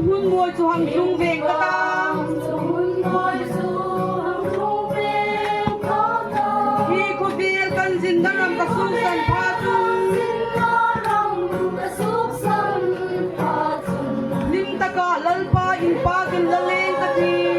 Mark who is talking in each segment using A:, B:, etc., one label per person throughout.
A: Hun môi chu hằng trung về các ta khi cô bia cần xin đã làm cả su sân pha chung lim ta cả lân pa in pa gần lân lên ta đi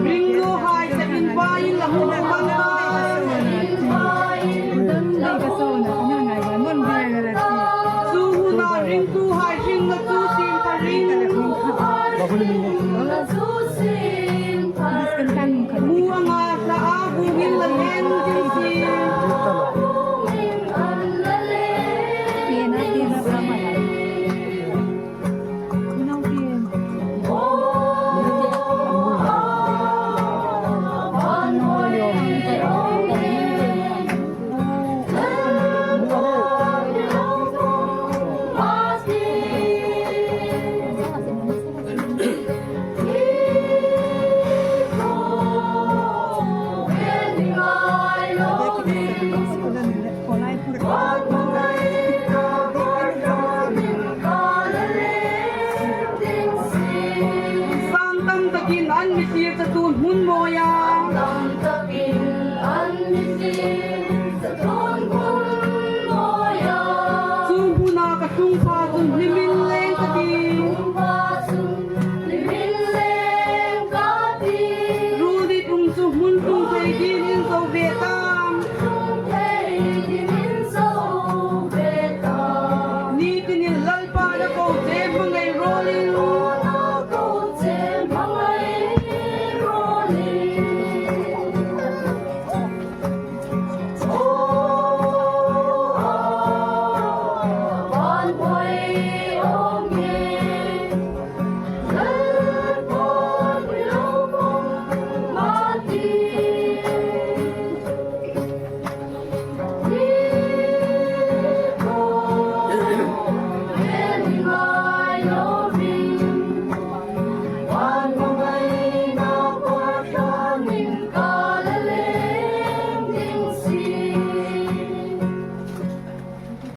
A: Ring lo hai sa invayin la huna manga su huna ring tu hai ring la tu sin ta ring muanga sa abu hin la hen din si hun moya su huna ka tung pha tung limin leng ka ti rudi tung su hun tung thai din in so ve ta